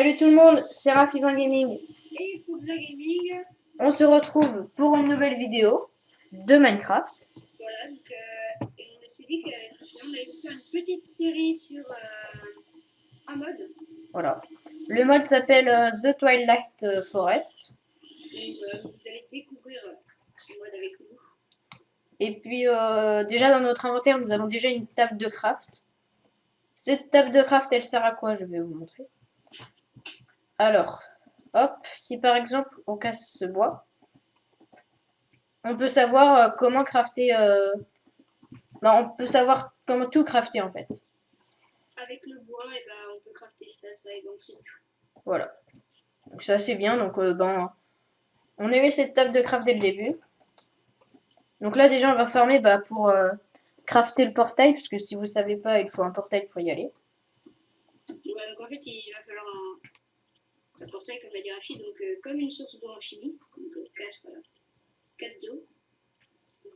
Salut tout le monde, c'est Rafivan Gaming. Et Foxa Gaming. On se retrouve pour une nouvelle vidéo de Minecraft. Voilà, donc et on s'est dit qu'on allait vous faire une petite série sur un mode. Voilà. Le mode s'appelle The Twilight Forest. Donc vous allez découvrir ce mode avec nous. Et puis déjà dans notre inventaire, nous avons déjà une table de craft. Cette table de craft, elle sert à quoi? Je vais vous montrer. Alors, hop, si par exemple on casse ce bois, on peut savoir comment crafter. On peut savoir comment tout crafter en fait. Avec le bois, et ben, on peut crafter ça, et donc c'est tout. Voilà. Donc c'est assez bien. Donc on a eu cette table de craft dès le début. Donc là déjà on va farmer pour crafter le portail, parce que si vous savez pas, il faut un portail pour y aller. Ouais, donc en fait, il va falloir un portail, comme l'a dit Rafi, donc comme une source d'eau infinie, donc 4 d'eau,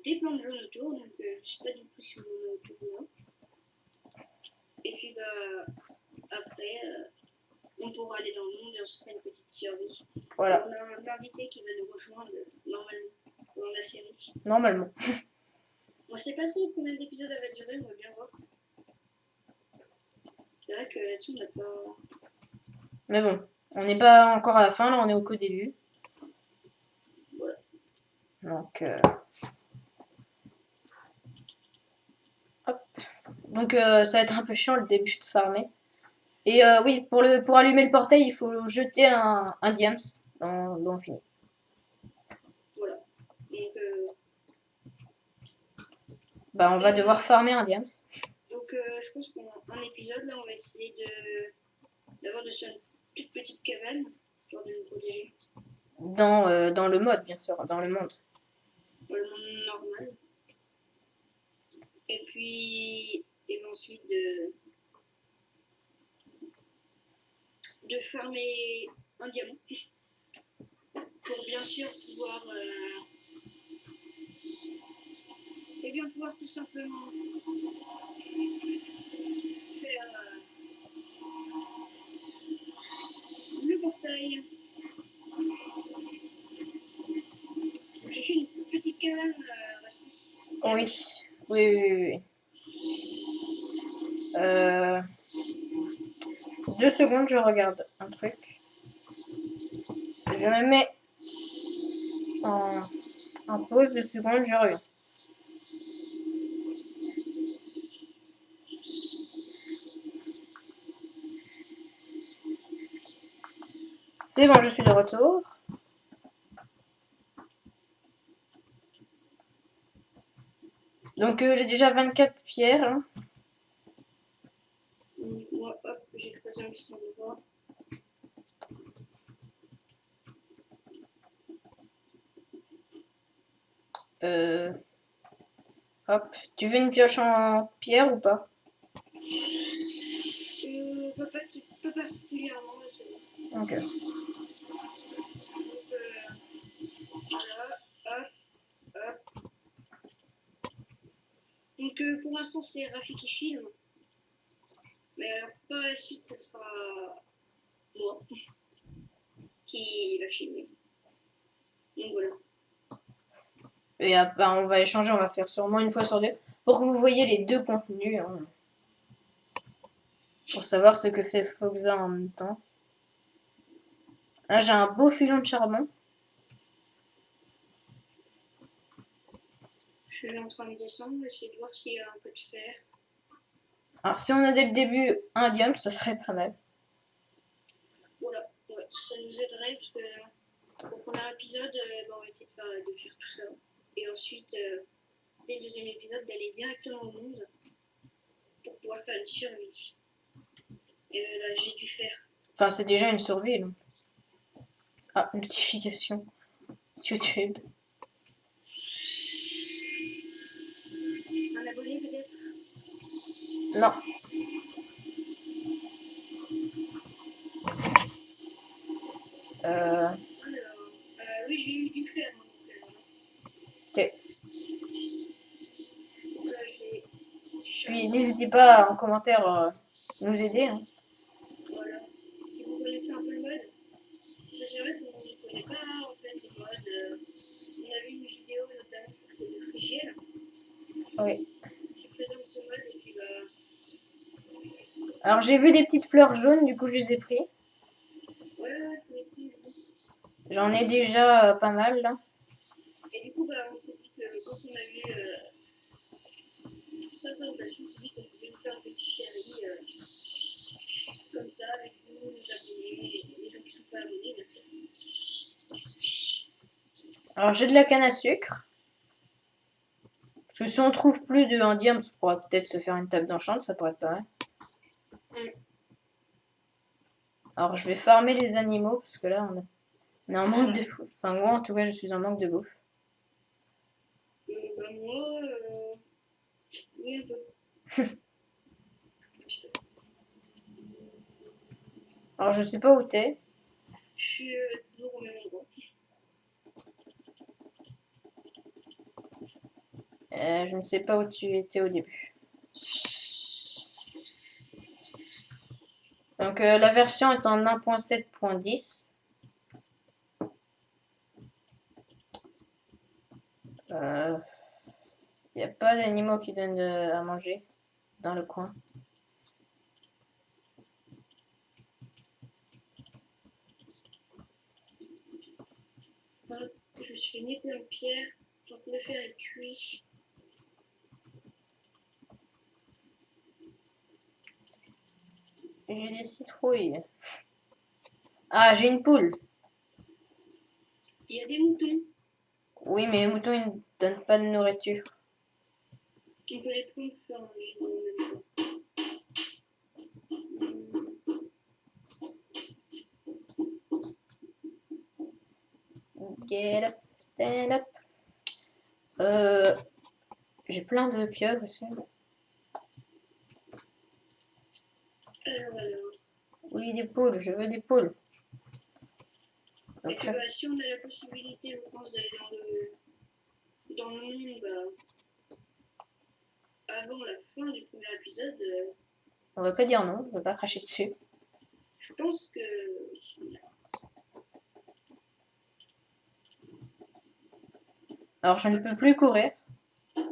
des plantes jaunes autour, donc je sais pas du tout si on en a autour ou non. Et puis après, on pourra aller dans le monde et on se fera une petite survie. Voilà. On a un invité qui va nous rejoindre normalement dans la série. Normalement. On sait pas trop combien d'épisodes elle va durer, on va bien voir. C'est vrai que là-dessus on n'a pas. Mais bon, on n'est pas encore à la fin, là on est au début. Voilà. Donc, hop. Donc ça va être un peu chiant le début de farmer. Et oui, pour allumer le portail, il faut jeter un diams dans l'eau infinie. Voilà. Donc, On va devoir farmer un diams. donc je pense qu'un épisode là, on va essayer d'avoir de faire une toute petite cabane, histoire de nous protéger. Dans le mode, bien sûr, dans le monde. Dans le monde normal. Et puis, ensuite de farmer un diamant. Pour bien sûr pouvoir pouvoir tout simplement faire le portail. J'ai fait une toute petite cabane raciste. Oui. 2 secondes, je regarde un truc. Je me mets en pause 2 secondes, je reviens. C'est bon, je suis de retour. Donc j'ai déjà 24 pierres. Hein. Moi, hop, j'ai creusé un petit endroit. Hop. Tu veux une pioche en pierre ou pas? Pas particulièrement, c'est bon. Ok. Donc, voilà, hop, hop. Donc pour l'instant c'est Rafi qui filme. Mais alors par la suite ça sera moi qui va filmer. Donc voilà. Et on va échanger, on va faire sûrement une fois sur deux. Pour que vous voyez les deux contenus. Hein. Pour savoir ce que fait Foxa en même temps. Là j'ai un beau filon de charbon. Je suis en train de descendre, essayer de voir s'il y a un peu de fer. Alors si on a dès le début un diamant, ça serait pas mal. Voilà, ouais, ça nous aiderait parce que au premier épisode, on va essayer de faire tout ça. Et ensuite, dès le deuxième épisode, d'aller directement au monde pour pouvoir faire une survie. Et là, j'ai dû faire. Enfin c'est déjà une survie. Là. Ah, notification. YouTube. Un abonné peut-être. Non. Alors, oui, j'ai eu du fer. Ok. Donc là, j'ai. Puis n'hésitez pas en commentaire nous aider. Hein. Voilà. si vous connaissez un peu le mode. Parce que c'est vrai qu'on ne connaît pas en fait le mode. On a vu une vidéo notamment, je crois que c'est de Frigiel, Oui. qui présente ce mode et puis bah. Alors j'ai vu des petites fleurs jaunes, du coup je les ai pris. Ouais, je l'ai pris. J'en ai déjà pas mal là. Et du coup, bah, on s'est dit que quand on a vu sa présentation, on s'est dit qu'on pouvait nous faire une petite série comme ça avec nous, les abonnés, les gens qui sont pas abonnés, bien sûr. Alors j'ai de la canne à sucre. Parce que si on trouve plus de indium, on pourra peut-être se faire une table d'enchant, ça pourrait être pas mal. Alors je vais farmer les animaux parce que là on est en manque de bouffe. Enfin moi en tout cas je suis en manque de bouffe. Bah, moi, oui, un peu. Alors je sais pas où t'es. Je suis toujours au même endroit. Je ne sais pas où tu étais au début. Donc la version est en 1.7.10. Il n'y a pas d'animaux qui donnent à manger dans le coin. Voilà. Je me suis mis plein de pierres. Donc le fer est cuit. J'ai des citrouilles. Ah, j'ai une poule. Il y a des moutons. Oui, mais les moutons, ils ne donnent pas de nourriture. On peut les prendre faire manger dans le même temps. Get up, stand up. J'ai plein de pieuvres aussi. Alors. Oui, des poules, je veux des poules. Et Donc, puis bah, si on a la possibilité, je pense, d'aller dans le monde avant la fin du premier épisode, on va pas dire non, on va pas cracher dessus. je pense que. Alors, je ne peux plus courir. Ouais,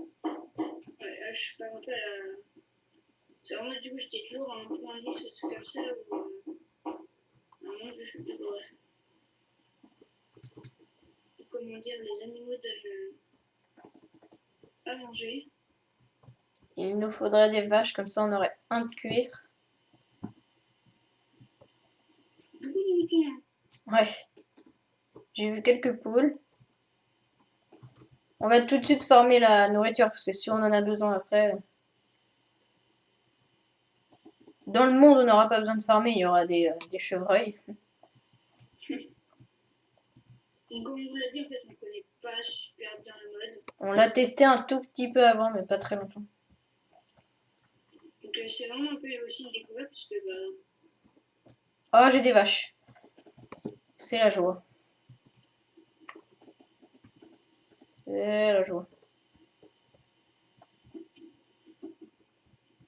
là, je suis pas un peu à la. C'est vraiment du coup, j'étais toujours à 1.10 ou truc comme ça, où. Normalement, je devrais. Comment dire, les animaux donnent à manger. Il nous faudrait des vaches, comme ça on aurait un de cuir. Beaucoup de moutons, hein. Ouais. J'ai vu quelques poules. On va tout de suite former la nourriture, parce que si on en a besoin après. Dans le monde, on n'aura pas besoin de farmer, il y aura des chevreuils. Donc, comme on vous l'a dit, en fait, on ne connaît pas super bien le mode. On l'a testé un tout petit peu avant, mais pas très longtemps. Donc, c'est vraiment un peu aussi une découverte, parce que bah. Oh, j'ai des vaches. C'est la joie. C'est la joie.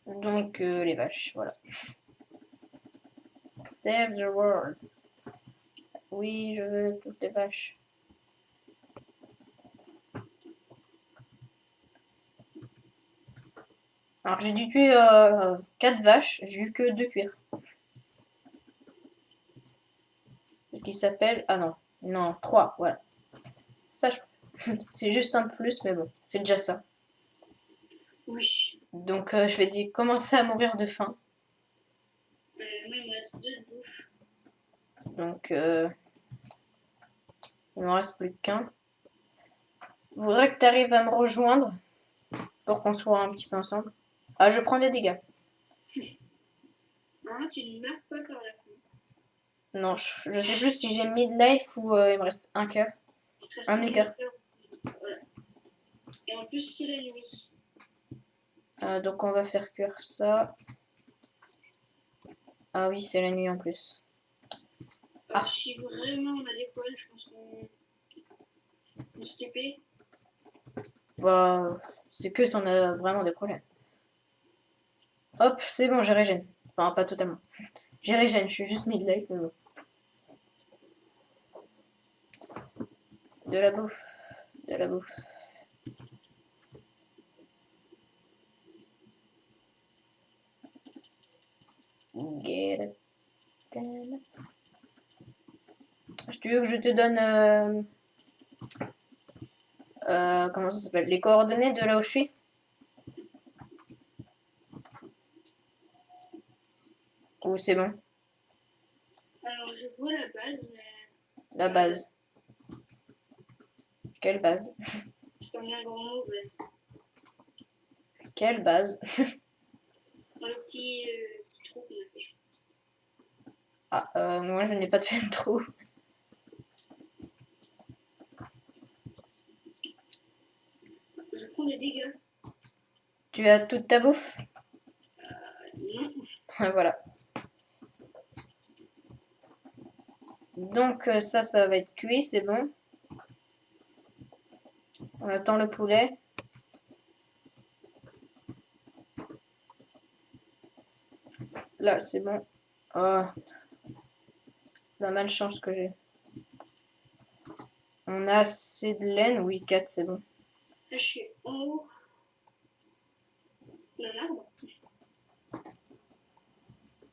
Donc, les vaches, voilà. Save the world. Oui, je veux toutes les vaches. Alors, j'ai dû tuer 4 vaches, j'ai eu que 2 cuirs. Ce qui s'appelle... Ah non, non, 3, voilà. Ça, c'est juste un de plus, mais bon, c'est déjà ça. Oui. Donc, je vais commencer à mourir de faim. Moi, il me reste 2 de bouffe. Donc, il m'en reste plus qu'un. Je voudrais que tu arrives à me rejoindre pour qu'on soit un petit peu ensemble. Ah, je prends des dégâts. Non, tu ne meurs pas par la fin. Non, je sais plus si j'ai midlife ou il me reste un cœur. Il te reste Un demi-cœur. Voilà. Et en plus, c'est la nuit. Donc, on va faire cuire ça. Ah oui, c'est la nuit en plus. Ah. Si vraiment on a des poils, je pense qu'on se TP. Bah, c'est que si on a vraiment des problèmes. Hop, c'est bon, j'ai régène. Enfin, pas totalement. J'ai régène, je suis juste mid-life, mais bon. De la bouffe. De la bouffe. Get it. Si tu veux que je te donne... comment ça s'appelle? Les coordonnées de là où je suis? Ou c'est bon? Alors, je vois la base, mais La base. Quelle base? c'est un grand mot, base. Quelle base? Dans le petit trou qu'on a fait. Ah, moi je n'ai pas de fait de trou. Je prends les dégâts. Tu as toute ta bouffe? Non. Voilà. Donc ça va être cuit, c'est bon. On attend le poulet. Là, c'est bon. Oh, la malchance que j'ai. On a assez de laine? Oui, 4, c'est bon. Là, je suis en haut d'un arbre.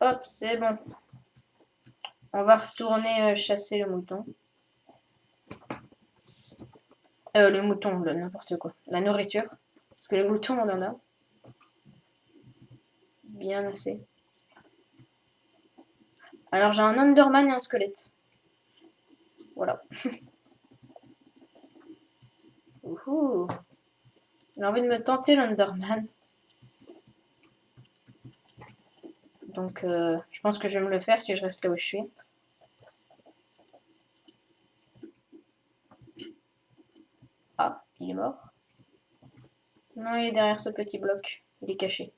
Hop, c'est bon. On va retourner chasser le mouton. Le mouton, n'importe quoi. La nourriture. Parce que les moutons, on en a. Bien assez. Alors, j'ai un Enderman et un squelette. Voilà. Ouhou. J'ai envie de me tenter l'Enderman. Donc, je pense que je vais me le faire si je reste là où je suis. Ah, il est mort. Non, il est derrière ce petit bloc. Il est caché.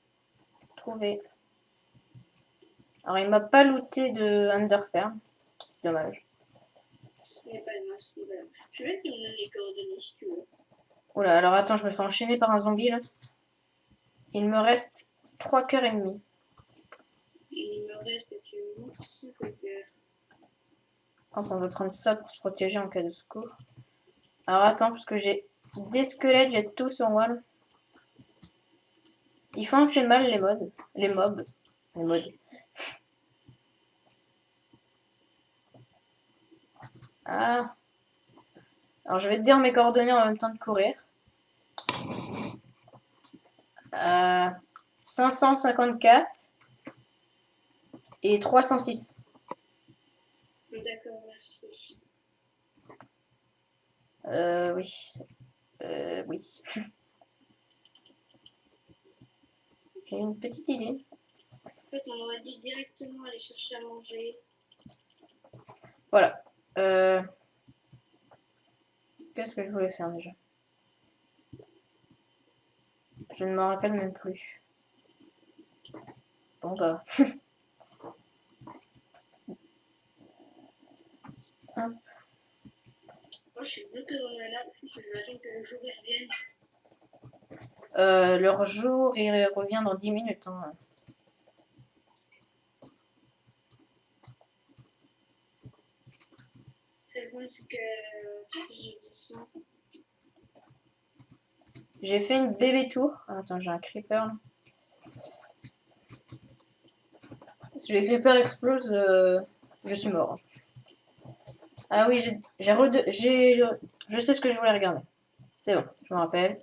Trouvé. Alors, il m'a pas looté de Underperm. C'est dommage. Ce n'est pas grave, ce n'est pas grave. Je vais te donner les coordonnées si tu veux. Oula, alors attends, je me fais enchaîner par un zombie là. Il me reste 3 cœurs et demi. Il me reste actuellement 5 cœurs. Hop, on va prendre ça pour se protéger en cas de secours. Alors attends, parce que j'ai des squelettes, j'ai tout sur moi là. Ils font assez mal les mods. Les mobs. Les mods. Ah. Alors je vais te dire mes coordonnées en même temps de courir. 554 et 306. D'accord, merci. Oui. Oui. J'ai une petite idée. En fait, on aurait dû directement aller chercher à manger. Voilà. Qu'est-ce que je voulais faire déjà? Je ne me rappelle même plus. Bon bah. Hop. Moi, je suis bloquée dans la lave. Je vais attendre que le jour revienne. Leur jour, il revient dans 10 minutes. Hein. Le problème, c'est que je descends. J'ai fait une bébé tour. Ah, attends, j'ai un creeper là. Si les creepers explosent, je suis mort. Ah oui, je sais ce que je voulais regarder. C'est bon, je me rappelle.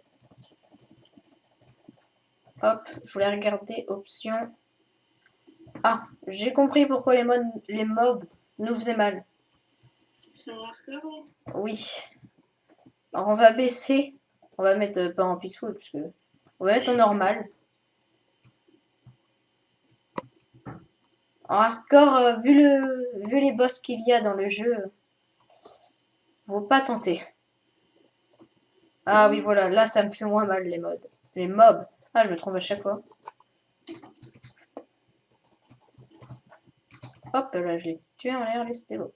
Hop, je voulais regarder options. Ah, j'ai compris pourquoi les mobs nous faisaient mal. C'est un marqueur là. Oui. Alors on va baisser. On va mettre pas en peaceful, parce que on va mettre en normal. En hardcore, vu les boss qu'il y a dans le jeu, faut pas tenter. Ah oui, voilà, là ça me fait moins mal les mods. Les mobs. Ah, je me trompe à chaque fois. Hop, là je l'ai tué en l'air, lui, c'était beau.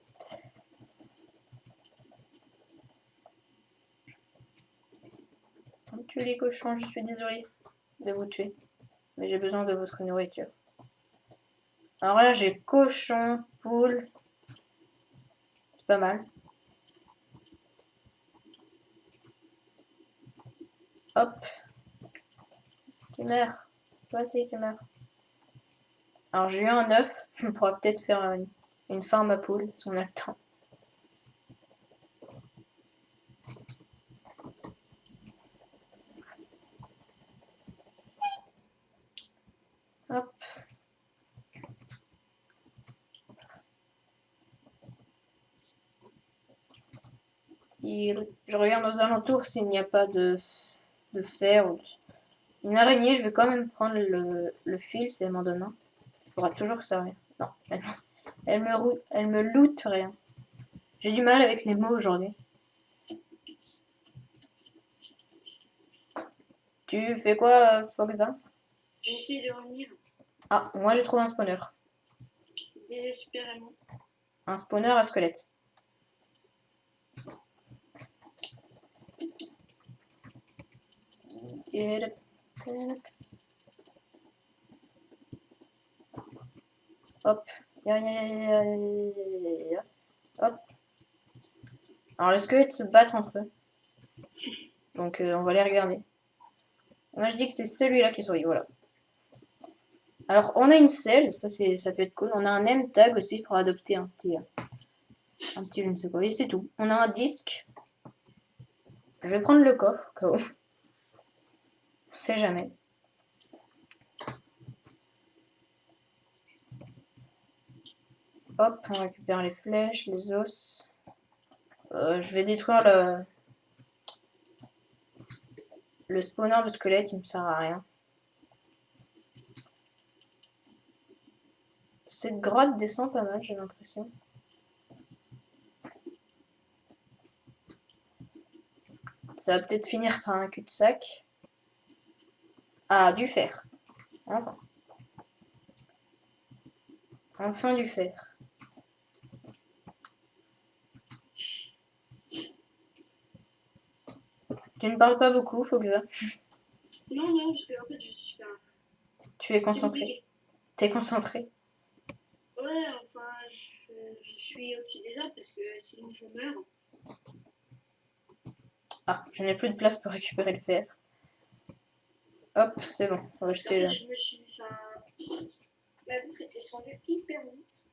Tuez les cochons, je suis désolée de vous tuer. Mais j'ai besoin de votre nourriture. Alors là, j'ai cochon, poule. C'est pas mal. Hop. Tu meurs. Toi aussi, tu meurs. Alors j'ai eu un œuf. On pourra peut-être faire une farm à poules si on a le temps. Hop. Je regarde aux alentours s'il n'y a pas de fer ou une araignée. Je vais quand même prendre le fil si elle m'en donne un. Ça pourra toujours servir. Non, elle me loot rien. J'ai du mal avec les mots aujourd'hui. Tu fais quoi, Foxa? J'essaie de revenir Ah, moi j'ai trouvé un spawner. désespérément. Un spawner à squelette. Hop. Hop. Alors les squelettes se battent entre eux. Donc on va les regarder. Moi je dis que c'est celui-là qui sourit, voilà. Alors on a une selle, ça peut être cool. On a un name tag aussi pour adopter un petit je ne sais quoi. Et c'est tout. On a un disque. Je vais prendre le coffre au cas où. On sait jamais. Hop, on récupère les flèches, les os. Je vais détruire le spawner de squelette, il me sert à rien. Cette grotte descend pas mal, j'ai l'impression. Ça va peut-être finir par un cul-de-sac. Ah, du fer. Enfin. Enfin du fer. Tu ne parles pas beaucoup, Foxa. Non, non, parce que en fait, je suis. Tu es concentré. T'es concentré. Ouais, enfin, je suis au-dessus des arbres parce que sinon je meurs. Ah, je n'ai plus de place pour récupérer le fer. Hop, c'est bon, on va jeter là. Je me suis. Enfin, la bouffe est descendue hyper vite.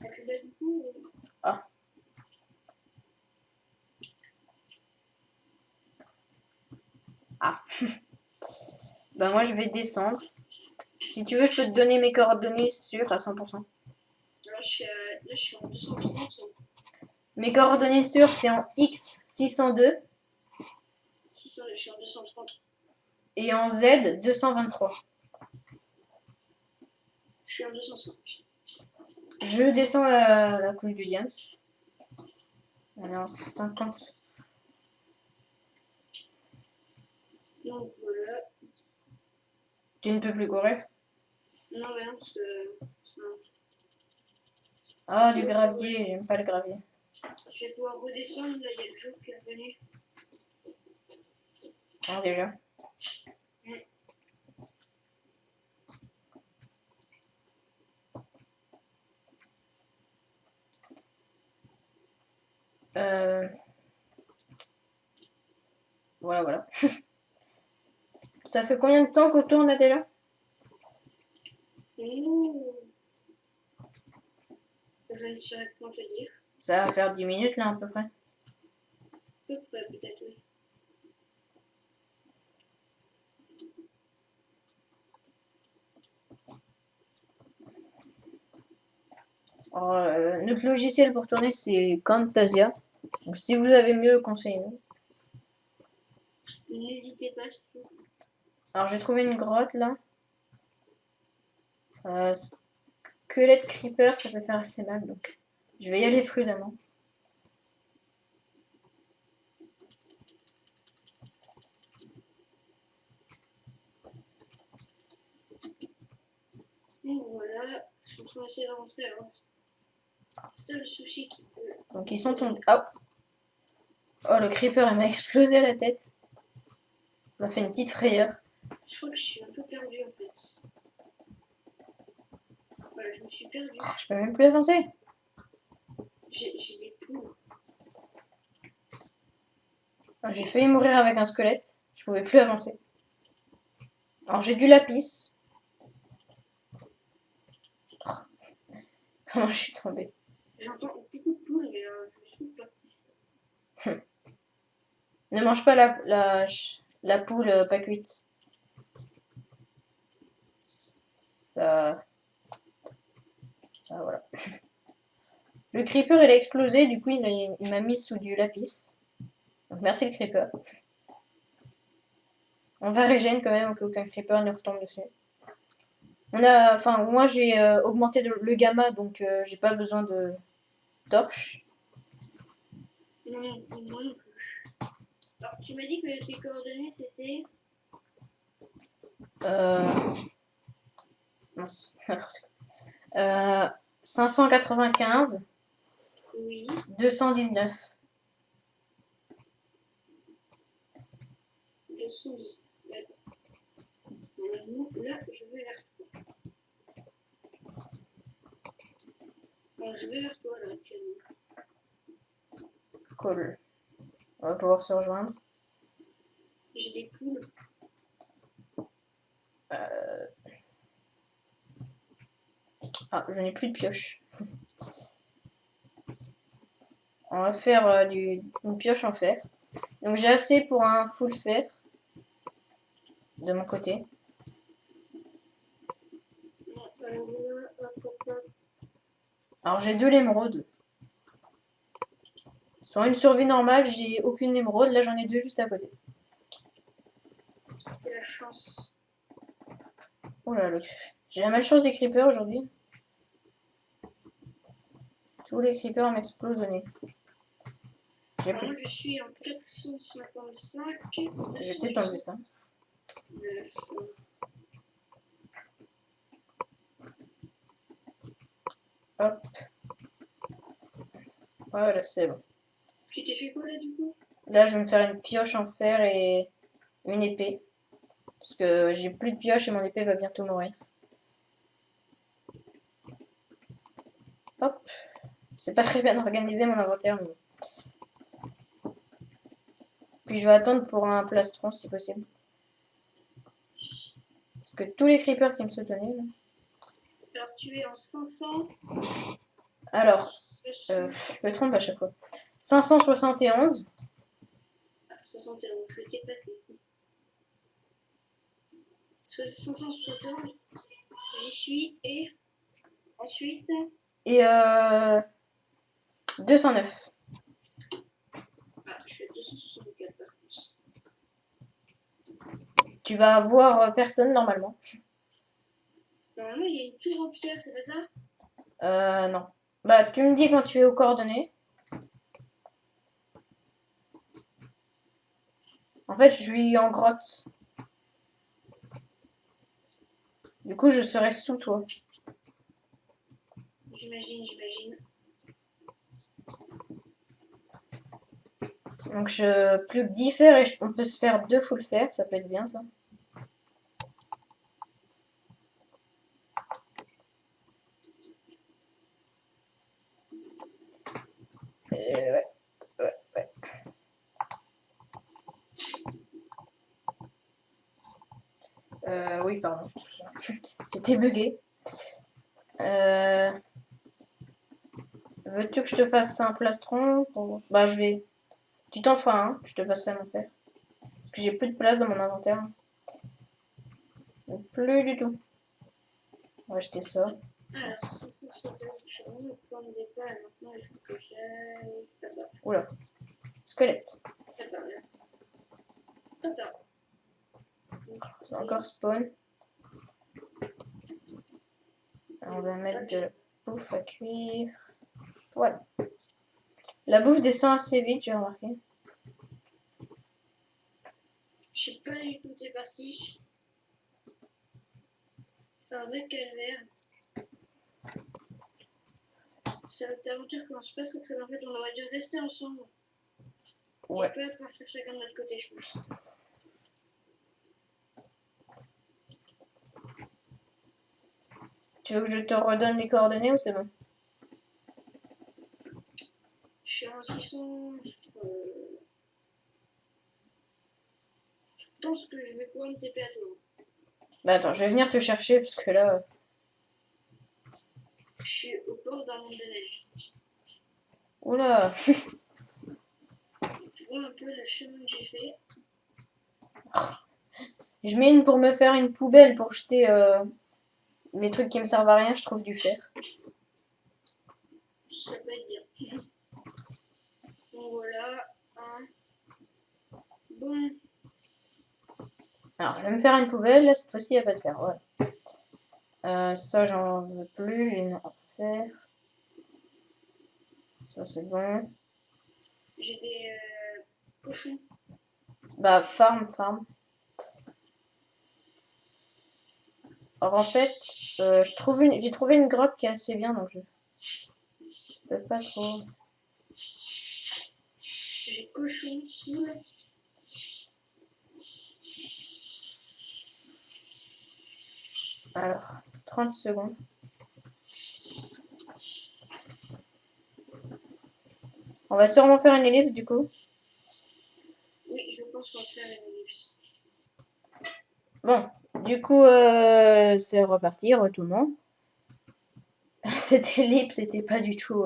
Et puis là, du coup. Ah. Ah. Ben moi je vais descendre. Si tu veux, je peux te donner mes coordonnées sûres à 100%. Là, je suis en 230. Mes coordonnées sûres, c'est en X602 Je suis en 230. et en Z223. Je suis en 205. Je descends la couche du Diams. On est en 50. Donc voilà. Tu ne peux plus courir. Non, mais non, parce que. Non. Ah, du gravier, j'aime pas le gravier. Je vais pouvoir redescendre. Là, il y a le jour qui est revenu. Ah, déjà. Voilà, voilà. Ça fait combien de temps qu'on tourne déjà? Ouh. Je ne saurais pas te dire. Ça va faire 10 minutes là à peu près. À peu près, peut-être, oui. Alors, notre logiciel pour tourner c'est Camtasia. Donc si vous avez mieux, conseillez-nous. N'hésitez pas surtout. Alors j'ai trouvé une grotte là. Squelette creeper, ça peut faire assez mal donc je vais y aller prudemment. Donc voilà, je suis en train d'essayer de rentrer alors. C'est ça le souci qui peut. Donc ils sont tombés. Oh, oh le creeper il m'a explosé la tête. Il m'a fait une petite frayeur. Je crois que je suis un peu perdue en fait. suis perdu. Oh, je peux même plus avancer. J'ai des poules. J'ai failli mourir avec un squelette. Je pouvais plus avancer. Alors j'ai du lapis. Oh, comment je suis tombée. J'entends beaucoup de poules, mais je ne trouve pas. Ne mange pas la poule pas cuite. Ça, voilà. Le creeper il a explosé, du coup il m'a mis sous du lapis. Donc merci le creeper. On va régénérer quand même qu'aucun creeper ne retombe dessus. Moi j'ai augmenté le gamma, donc j'ai pas besoin de torches. Non, moi non plus. Alors, tu m'as dit que tes coordonnées c'était. Mince. 595, Oui. 219. 210. D'accord. Normalement, là, je vais vers toi. Enfin, je vais vers toi là actuellement. Cool. On va pouvoir se rejoindre. J'ai des poules. Ah, je n'ai plus de pioche. On va faire une pioche en fer. Donc j'ai assez pour un full fer de mon côté. Alors j'ai 2 émeraudes. Sur une survie normale, j'ai aucune émeraude. Là j'en ai 2 juste à côté. C'est la chance. Oh là, j'ai la malchance des creepers aujourd'hui. Tous les creepers m'explosent au nez. Alors, moi, je suis en 455. Je vais peut-être enlever ça. Hop. Voilà, c'est bon. Tu t'es fait quoi là du coup? Là, je vais me faire une pioche en fer et une épée. Parce que j'ai plus de pioche et mon épée va bientôt mourir. Hop. C'est pas très bien organisé mon inventaire. Mais... Puis je vais attendre pour un plastron si possible. Parce que tous les creepers qui me soutenaient. Là. Alors tu es en 500. Alors, je me trompe à chaque fois. 571. Ah, 71, je l'ai dépassé. 571, j'y suis et ensuite. Et 209. Ah, je suis à 264 par contre. Tu vas voir personne normalement. Normalement, il y a une tour en pierre, c'est pas ça? Non. Bah, tu me dis quand tu es aux coordonnées. En fait, je suis en grotte. Du coup, je serai sous toi. J'imagine. Donc, plus que 10 fers et on peut se faire 2 full fers. Ça peut être bien, ça. Ouais. Oui, pardon. J'étais bugué. Veux-tu que je te fasse un plastron Bah, je vais. Tu t'en feras un, je te passerai mon fer. Parce que j'ai plus de place dans mon inventaire. Plus du tout. On va acheter ça. Alors, 572, je suis vraiment au point de départ et maintenant il faut que j'aille. Oula. Squelette. C'est encore spawn. Alors, on va mettre de la bouffe à cuire. Voilà. La bouffe descend assez vite, j'ai remarqué. Je sais pas du tout où t'es parti. C'est un vrai calvaire. Cette aventure commence pas très très bien. En fait, on aurait dû rester ensemble. Ouais. Et pas partir chacun de notre côté, je pense. Tu veux que je te redonne les coordonnées ou c'est bon? Je suis en 600. Je pense que je vais pouvoir me TP à toi. Bah attends, je vais venir te chercher parce que là... Je suis au bord d'un monde de neige. Oula. Tu vois un peu le chemin que j'ai fait. Je mets une pour me faire une poubelle pour jeter mes trucs qui me servent à rien, je trouve du fer. Ça peut être bien. Donc voilà. Bon. Alors, je vais me faire une poubelle, là, cette fois-ci, il n'y a pas de fer, voilà. Ça, j'en veux plus, j'ai une à faire. Ça, c'est bon. J'ai des cochons. Bah, farm. Alors, en fait, j'ai trouvé une grotte qui est assez bien, donc je peux pas trop... J'ai cochons. Cool. Alors, 30 secondes. On va sûrement faire une ellipse, du coup. Oui, je pense qu'on va faire une ellipse. Bon, du coup, c'est reparti, retournons. Cette ellipse, c'était pas du tout...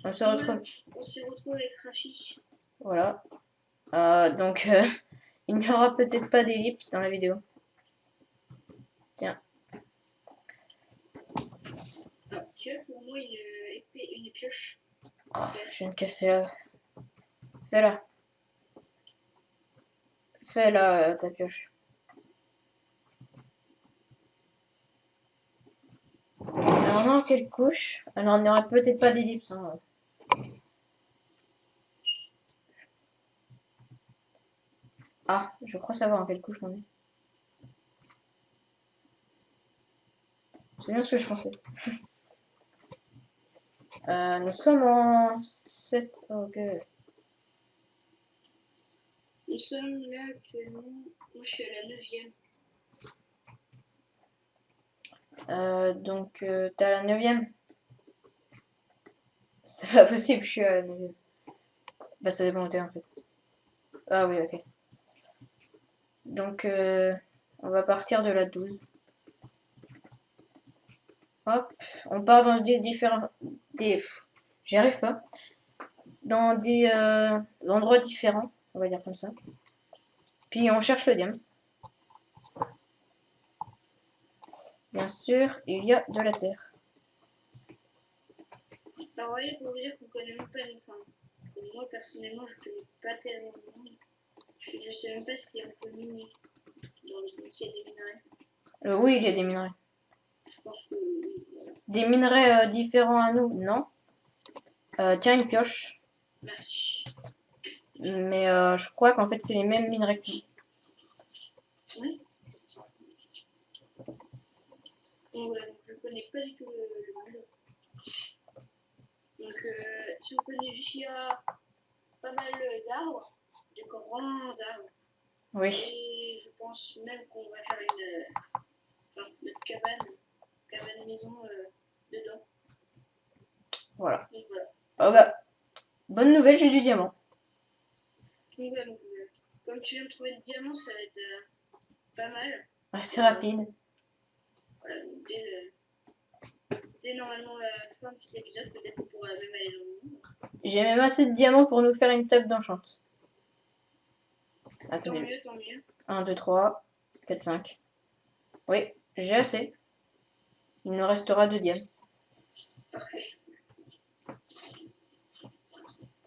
On se retrouve... On s'est retrouvé avec Rafi. Voilà. Donc, il n'y aura peut-être pas d'ellipse dans la vidéo. Tiens. Ah, tu as pour moi une épée, une pioche. Oh, je viens de casser la... Fais-la. Fais-la, ta pioche. Alors, non, quelle couche? Alors, il n'y aura peut-être pas d'ellipse. Hein. Ah, je crois savoir en quelle couche on est. C'est bien ce que je pensais. Nous sommes en 7. Ok. Nous sommes là actuellement. Moi, je suis à la 9e. Donc, t'es à la 9e. C'est pas possible, je suis à la 9e. Bah, ça dépend où t'es en fait. Ah oui, ok. Donc, on va partir de la 12. Hop, on part dans des différents... J'y arrive pas. Dans des endroits différents, on va dire comme ça. Puis on cherche le diams. Bien sûr, il y a de la terre. Alors, voyez, pour vous dire qu'on connaît même pas une femme. Moi, personnellement, je connais pas tellement de monde. Je sais même pas si on peut miner. S'il y a des minerais. Oui, il y a des minerais. Je pense que oui. Voilà. Des minerais différents à nous, non. Tiens, une pioche. Merci. Mais je crois qu'en fait, c'est les mêmes minerais que nous. Oui. Donc voilà, donc je connais pas du tout le monde. Donc si on connaît juste qu'il y a pas mal d'arbres, de grands arbres. Oui. Et je pense même qu'on va faire notre cabane maison dedans. Voilà. Donc voilà. Oh bah, bonne nouvelle, j'ai du diamant. Donc voilà, donc, comme tu viens de trouver le diamant, ça va être pas mal. C'est rapide. Voilà, donc dès normalement la fin de cet épisode, peut-être qu'on pourra même aller dans le monde. J'ai même assez de diamants pour nous faire une table d'enchant. Tant mieux, tant mieux. 1, 2, 3, 4, 5. Oui, j'ai assez. Il nous restera 2 diams. Parfait.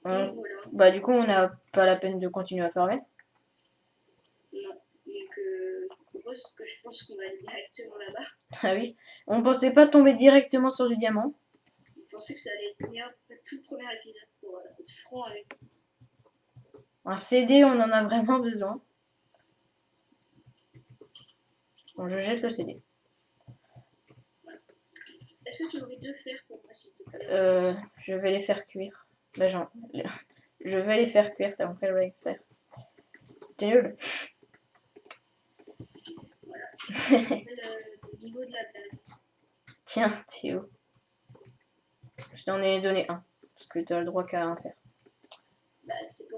Voilà. Bah du coup, on n'a pas la peine de continuer à farmer. Non. Donc je propose que je pense qu'on va aller directement là-bas. Ah oui. On pensait pas tomber directement sur du diamant. Je pensais que ça allait être le tout premier épisode pour être franc avec vous. Un CD, on en a vraiment besoin. Bon, je jette le CD. Est-ce que tu aurais 2 fers pour moi, s'il te plaît? Je vais les faire cuire. Bah, je vais les faire cuire, t'as compris le faire. C'était nul. Voilà. Le niveau de la blague. Tiens, Théo. Je t'en ai donné un. Parce que tu as le droit qu'à un faire. Bah, c'est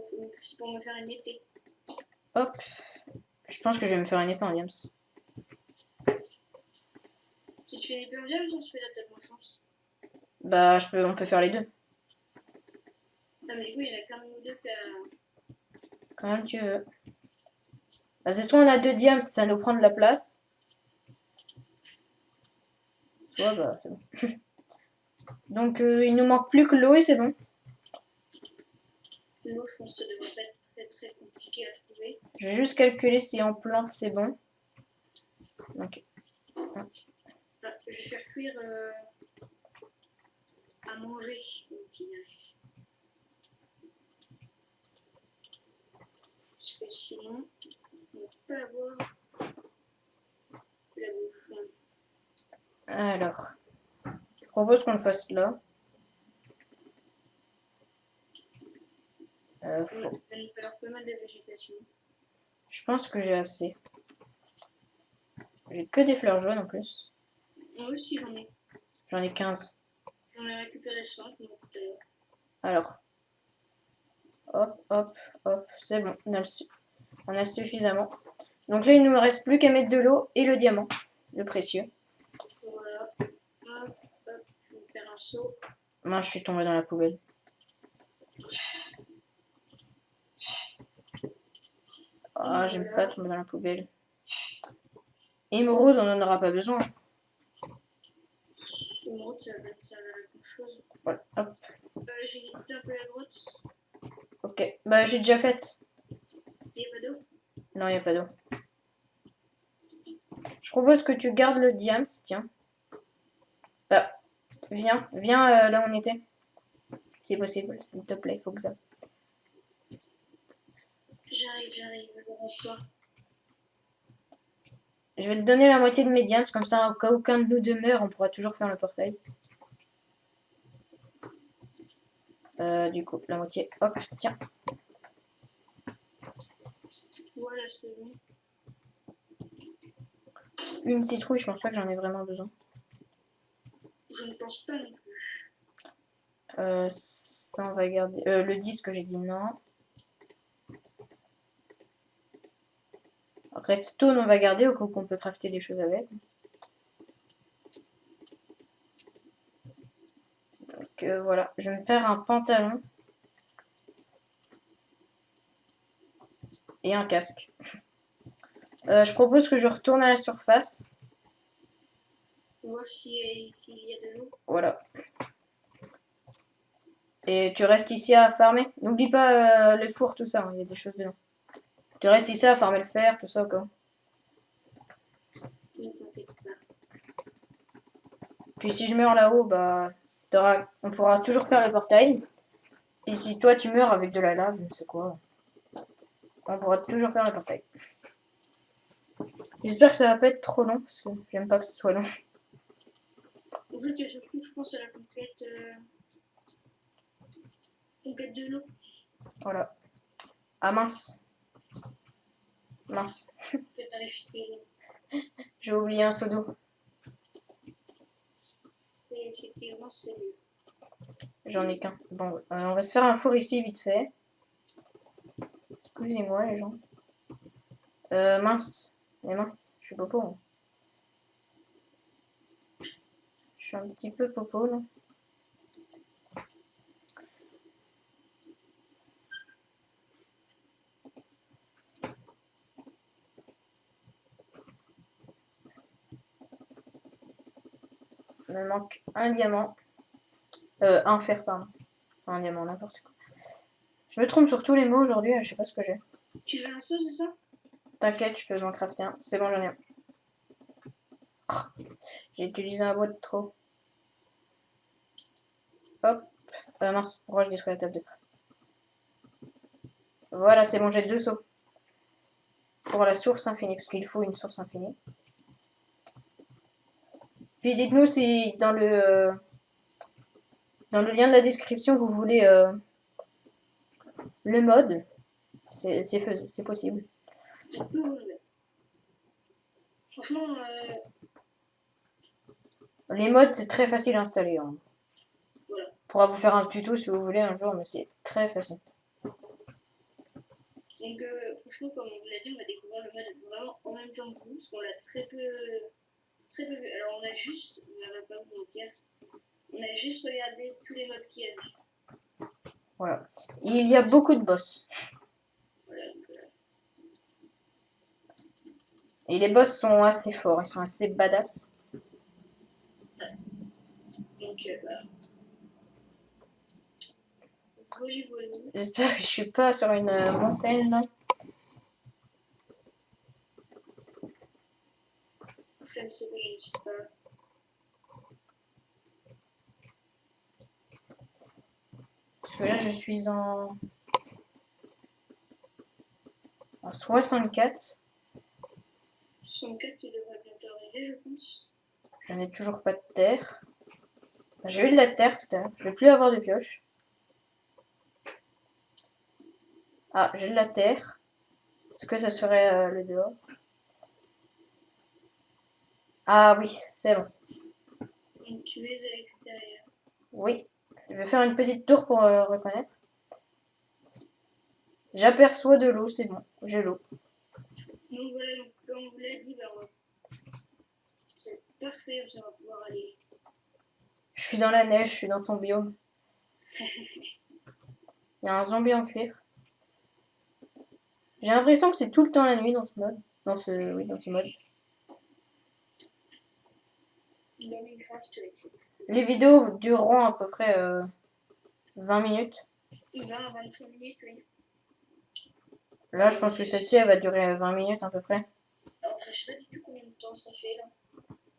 pour me faire une épée. Hop. Je pense que je vais me faire une épée en diams. Si tu fais une épée en diamant, j'en fais là, t'as de bonne chance. Bah, on peut faire les deux. Non, mais du coup, il y en a qu'un ou deux qui a. Quand même, tu veux. Bah, c'est soit on a 2 diams, ça nous prend de la place. Soit, bah, c'est bon. Donc, il nous manque plus que l'eau et c'est bon. L'eau, je pense que ça devrait pas être très très compliqué à trouver. Je vais juste calculer si en plante c'est bon. Ok. Ah, je vais faire cuire à manger. Parce que sinon, on ne peut pas avoir la bouffe. Alors, je propose qu'on le fasse là. Il va nous falloir pas mal de végétation. Je pense que j'ai assez. J'ai que des fleurs jaunes en plus. Moi aussi, j'en ai. J'en ai 15. J'en ai récupéré 5 tout à l'heure. Alors, hop, hop, hop, c'est bon, on a suffisamment. Donc là, il ne nous reste plus qu'à mettre de l'eau et le diamant, le précieux. Voilà. Hop, hop, je vais faire un seau. Moi, je suis tombée dans la poubelle. Ah, j'aime pas tomber dans la poubelle. Émeraude, on n'en aura pas besoin. Émeraude, ça va la même chose. Voilà, hop. J'ai visité un peu la grotte. Ok, bah j'ai déjà fait. Il n'y a pas d'eau. Non, il n'y a pas d'eau. Je propose que tu gardes le diams, tiens. Bah, viens là où on était. C'est possible, s'il te plaît, il faut que ça. J'arrive, le rempart. Je vais te donner la moitié de mes diams, comme ça, au cas où aucun de nous demeure, on pourra toujours faire le portail. Du coup, la moitié, hop, tiens. Voilà, c'est bon. Une citrouille, je pense pas que j'en ai vraiment besoin. Je ne pense pas non plus. Ça, on va garder. Le 10 que j'ai dit non. Redstone, on va garder au cas où on peut crafter des choses avec. Donc voilà, je vais me faire un pantalon. Et un casque. Je propose que je retourne à la surface. Voir s'il y a de l'eau. Voilà. Et tu restes ici à farmer. N'oublie pas le four, tout ça, hein, il y a des choses dedans. Tu restes ici à farmer le fer, tout ça, quoi. Ne t'inquiète pas. Puis si je meurs là-haut, bah, on pourra toujours faire le portail. Et si toi tu meurs avec de la lave, je ne sais quoi, on pourra toujours faire le portail. J'espère que ça va pas être trop long, parce que j'aime pas que ce soit long. En fait, surtout, je pense à la conquête de l'eau. Voilà. Ah mince. Mince. Peut-être aller jeter. J'ai oublié un seau d'eau. C'est effectivement c'est mieux. J'en ai qu'un. Bon, on va se faire un four ici vite fait. Excusez-moi les gens. Mince. Mais mince, je suis popo. Hein. Je suis un petit peu popo là. Il me manque un diamant. Un fer, pardon. Un diamant, n'importe quoi. Je me trompe sur tous les mots aujourd'hui, je sais pas ce que j'ai. Tu veux un seau, c'est ça? T'inquiète, je peux m'en crafter un. C'est bon, j'en ai un. Oh, j'ai utilisé un bois de trop. Hop. Mince, pourquoi je détruis la table de craft? Voilà, c'est bon, j'ai 2 seaux. Pour la source infinie, parce qu'il faut une source infinie. Puis dites-nous si dans le lien de la description vous voulez le mode. C'est possible. On peut vous le mettre. Franchement, Les mods, c'est très facile à installer, hein. Voilà. On pourra vous faire un tuto si vous voulez un jour, mais c'est très facile. Donc, franchement, comme on vous l'a dit, on va découvrir le mode vraiment en même temps que vous, parce qu'on l'a très peu vu. Alors, on a juste, on va pas vous mentir, on a juste regardé tous les modes qu'il y avait. Voilà. Il y a beaucoup de boss. Voilà, Et les boss sont assez forts, ils sont assez badass. voilà. Voli. J'espère que je suis pas sur une montagne là. Je ne sais pas, je ne sais pas. Parce que là, je suis en 64. 64 qui devrait bientôt arriver, je pense. Je n'ai toujours pas de terre. J'ai eu de la terre tout à l'heure. Je vais plus avoir de pioche. Ah, j'ai de la terre. Est-ce que ça serait le dehors? Ah oui, c'est bon. Donc, tu es à l'extérieur. Oui. Je vais faire une petite tour pour reconnaître. J'aperçois de l'eau, c'est bon. J'ai l'eau. Donc, voilà, donc, comme on vous l'a dit, c'est parfait, on va pouvoir aller. Je suis dans la neige, je suis dans ton biome. Il y a un zombie en cuir. J'ai l'impression que c'est tout le temps la nuit dans ce mode. Oui, dans ce mode. Dans Minecraft, tu vas essayer. Les vidéos dureront à peu près 20 minutes. 20 à 25 minutes, oui. Là, je pense que celle-ci, elle va durer 20 minutes à peu près. Alors, je sais pas du tout combien de temps ça fait là.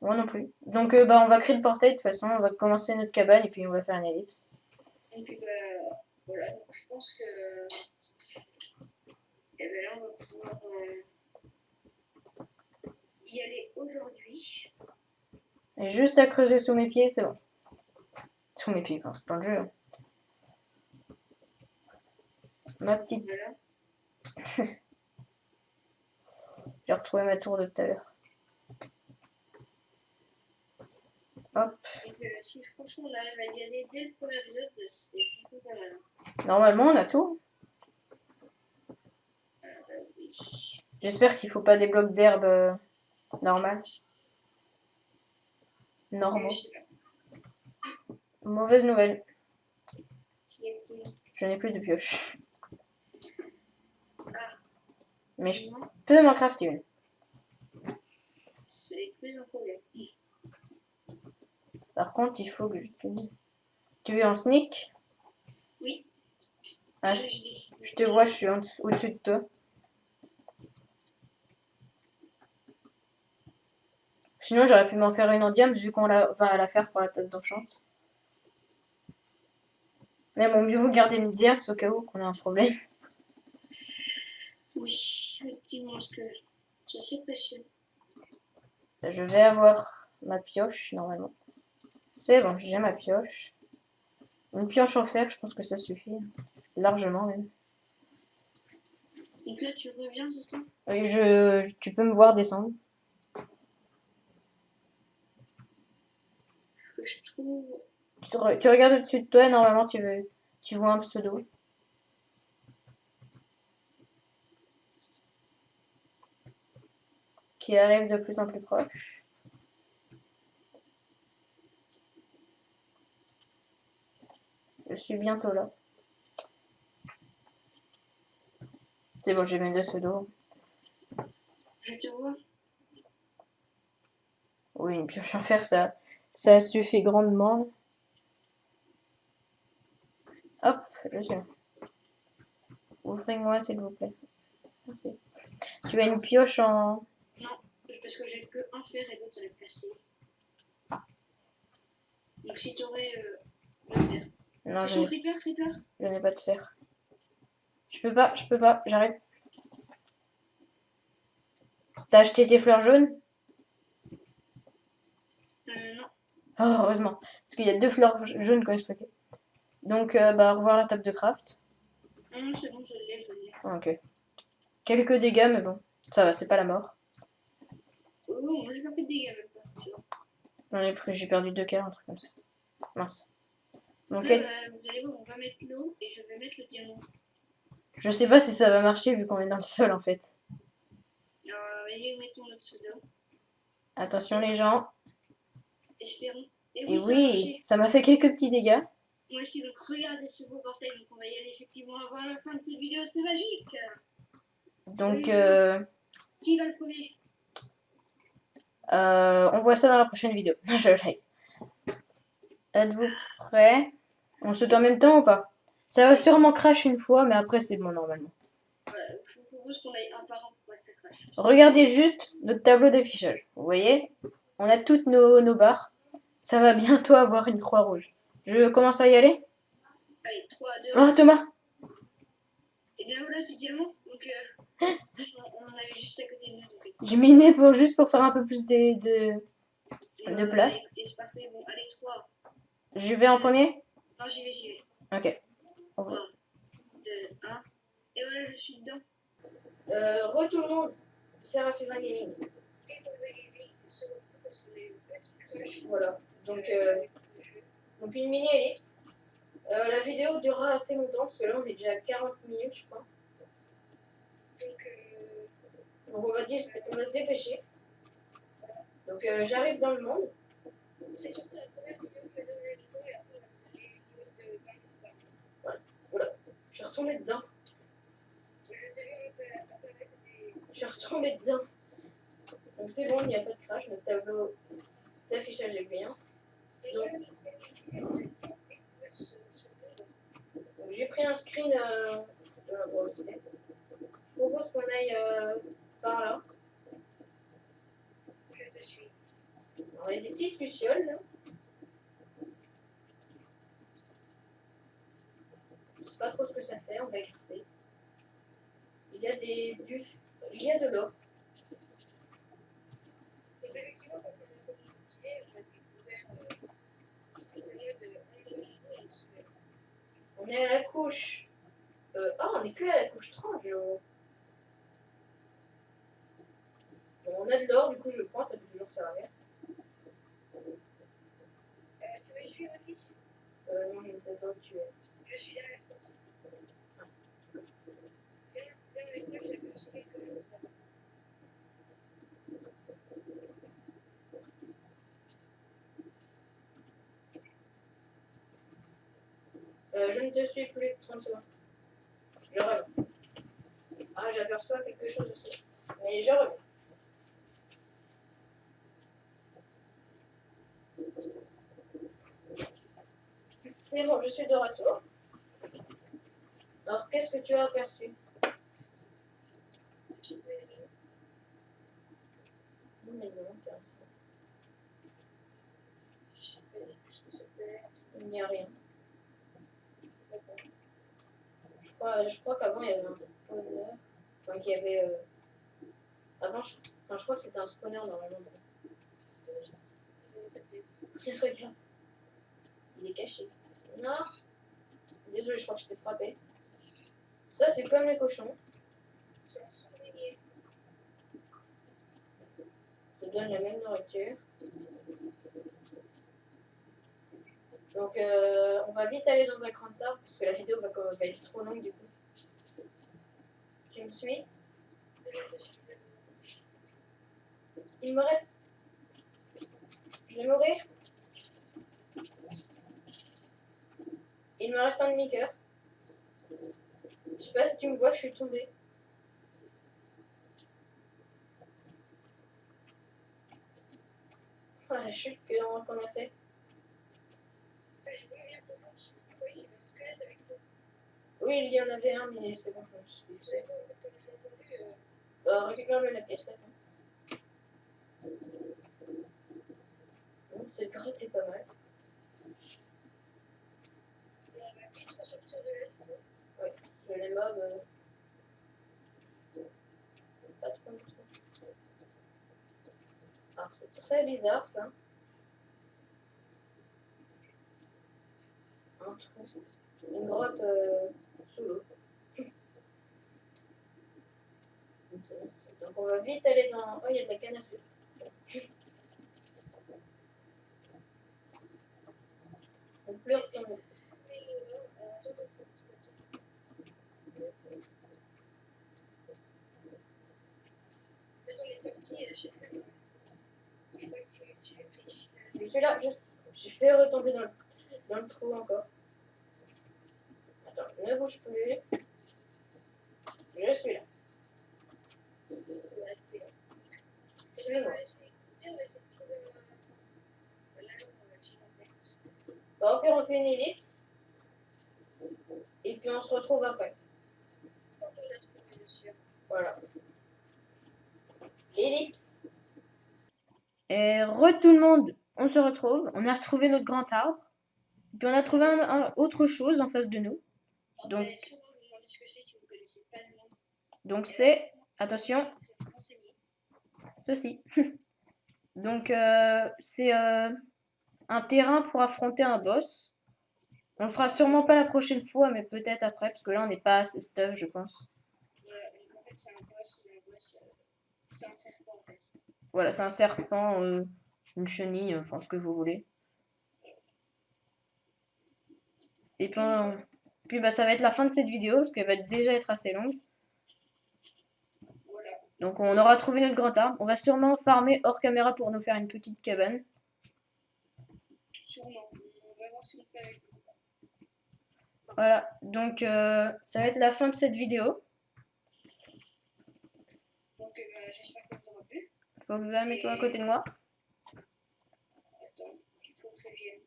Moi non plus. Donc, bah, on va créer le portail de toute façon. On va commencer notre cabane et puis on va faire une ellipse. Et puis, voilà, donc je pense que. Et ben là, on va pouvoir y aller aujourd'hui. Et juste à creuser sous mes pieds, c'est bon. Sous mes pieds, enfin, c'est dans le jeu. Hein. Ma petite. Voilà. J'ai retrouvé ma tour de tout à l'heure. Hop. Donc, si franchement on arrive à y aller dès le premier épisode, c'est plutôt pas mal. Normalement, on a tout. Oui. J'espère qu'il faut pas des blocs d'herbe normales. Normaux. Mauvaise nouvelle. Je n'ai plus de pioche. Mais je peux m'en crafter une. C'est plus un problème. Par contre, il faut que je te dise. Tu es en sneak? Oui. Ah, je te vois, je suis au-dessus de toi. Sinon, j'aurais pu m'en faire une en diamant vu qu'on va la faire pour la table d'enchante. Mais bon, mieux vaut garder une diamant au cas où qu'on a un problème. Oui, effectivement, parce que c'est assez précieux. Je vais avoir ma pioche, normalement. C'est bon, j'ai ma pioche. Une pioche en fer, je pense que ça suffit. Largement, même. Donc là, tu reviens, c'est ça? Oui, tu peux me voir descendre. Que je trouve. Tu regardes au-dessus de toi, normalement, tu vois un pseudo. Qui arrive de plus en plus proche. Je suis bientôt là. C'est bon, j'ai mes deux pseudos. Je te vois. Oui, une pioche en fer, ça suffit grandement. Hop, je suis là. Ouvrez-moi, s'il vous plaît. Merci. Tu as une pioche en... Non, parce que j'ai que un fer et l'autre elle est cassée. Ah. Donc si t'aurais le fer. Non, je n'ai pas de fer. Je peux pas, j'arrête. T'as acheté tes fleurs jaunes? Non. Oh, heureusement. Parce qu'il y a deux fleurs jaunes qu'on a exploitées. Donc, bah, au revoir la table de craft. Non, c'est bon, je l'ai. Ok. Quelques dégâts, mais bon. Ça va, c'est pas la mort. Oh, moi j'ai pas fait de dégâts même pas. J'ai perdu 2 cartes, un truc comme ça. Mince. Donc, Là, vous allez voir, on va mettre l'eau et je vais mettre le diamant. je sais pas si ça va marcher vu qu'on est dans le sol en fait. Alors, voyez, mettons notre soda. Attention les gens. Espérons. Et Et oui, ça a oui, marché. ça m'a fait quelques petits dégâts. Moi aussi, donc regardez ce beau portail. Donc on va y aller effectivement avant la fin de cette vidéo, c'est magique. Donc, Qui va le premier? on voit ça dans la prochaine vidéo. Je like. Êtes-vous prêts? On saute en même temps ou pas? Ça va sûrement crash une fois, mais après c'est bon normalement. Voilà, je vous propose qu'on aille un par un pour que ça crache. Regardez juste notre tableau d'affichage. Vous voyez? On a toutes nos barres. Ça va bientôt avoir une croix rouge. Je commence à y aller? Allez, 3, 2, Oh 1. Thomas! Et bien voilà, tu diamant. Donc on en avait juste à côté de nous. Donc, J'ai miné juste pour faire un peu plus de place. et c'est parfait. Bon, allez, 3. Je vais en premier? Non, j'y vais, j'y vais. Ok. 3, 2, 1. Et voilà, je suis dedans. Retournons Seraphima Gaming. Et pour les gaming, se retrouve parce qu'on a eu une petite crash. Voilà. Donc une mini ellipse. La vidéo durera assez longtemps parce que là on est déjà à 40 minutes je crois. Donc on va se dépêcher. Donc j'arrive dans le monde. C'est surtout la première vidéo que j'ai donnée du coup et après on a donné une vidéo de 20 minutes. Voilà. Je suis retombée dedans. Je suis retombée dedans. Donc c'est bon, il n'y a pas de crash. Notre tableau d'affichage est bien. Donc j'ai pris un screen de la grossité. Je propose qu'on aille par là. Alors, il y a des petites lucioles là. Je sais pas trop ce que ça fait, on va écouter. Il y a de l'or. On est à la couche. On est que à la couche 30, Bon, on a de l'or, du coup je le prends, ça peut toujours servir. Tu veux suivre ici? Non, je ne sais pas où tu es. Je suis derrière toi. Viens avec moi, j'ai besoin que je vois. Je ne te suis plus, 30 secondes. Je reviens. Ah, j'aperçois quelque chose aussi. Mais je reviens. C'est bon, je suis de retour. Alors, qu'est-ce que tu as aperçu? Une maison intéressante. Il n'y a rien. Je crois qu'avant il y avait un spawner. Enfin, qu'il y avait. Avant, je crois que c'était un spawner normalement. Regarde. Il est caché. Non. Désolé, je crois que je t'ai frappé. Ça, c'est comme les cochons. Ça donne la même nourriture. Donc, on va vite aller dans un grand arbre parce que la vidéo va être trop longue du coup. Tu me suis? Il me reste. Je vais mourir. Il me reste un demi-cœur. Je sais pas si tu me vois, je suis tombée. Oh, la chute qu'on a fait. Oui, il y en avait un, mais c'est bon, je me suis fait. Récupère-le la pièce, maintenant. Bon, cette grotte, c'est pas mal. Ouais, les mobs. C'est pas trop. Alors, c'est très bizarre, ça. Un trou. Une grotte sous l'eau. Donc on va vite aller dans. Oh, il y a de la canne à sucre. plus retomber. Je suis là, j'ai fait retomber dans le trou encore. Attends, ne bouge plus. Je suis là. Suis-moi. Bah, au pire, on fait une ellipse. Et puis on se retrouve après. Voilà. Ellipse. Et tout le monde, on se retrouve. On a retrouvé notre grand arbre. Puis on a trouvé autre chose en face de nous. Donc c'est, attention, ceci. Donc c'est un terrain pour affronter un boss. On le fera sûrement pas la prochaine fois, mais peut-être après, parce que là on n'est pas assez stuff, je pense. En fait, c'est un boss, c'est un serpent en fait. Voilà, c'est un serpent, une chenille, enfin ce que vous voulez. Et puis bah, ça va être la fin de cette vidéo, parce qu'elle va déjà être assez longue. Voilà. Donc on aura trouvé notre grand arbre. On va sûrement farmer hors caméra pour nous faire une petite cabane. Sûrement. On va voir ce qu'on fait avec vous. Voilà, donc ça va être la fin de cette vidéo. Donc j'espère que vous aurez plu. Foxa, mets-toi à côté de moi. Attends, il faut que je vienne.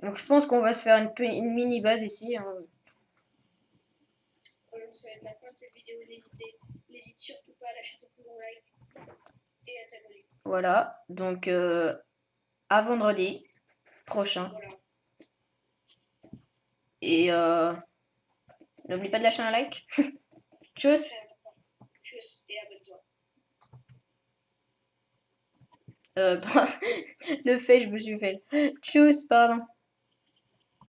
Donc je pense qu'on va se faire une mini base ici. Hein. Voilà, ça va être la fin de cette vidéo. N'hésite surtout pas à lâcher ton plus gros like et à t'abonner. Voilà, donc à vendredi prochain. Voilà. Et n'oublie pas de lâcher un like. Tchuss. Tchuss et abonne-toi. Le fait, je me suis fait. Tchuss, pardon.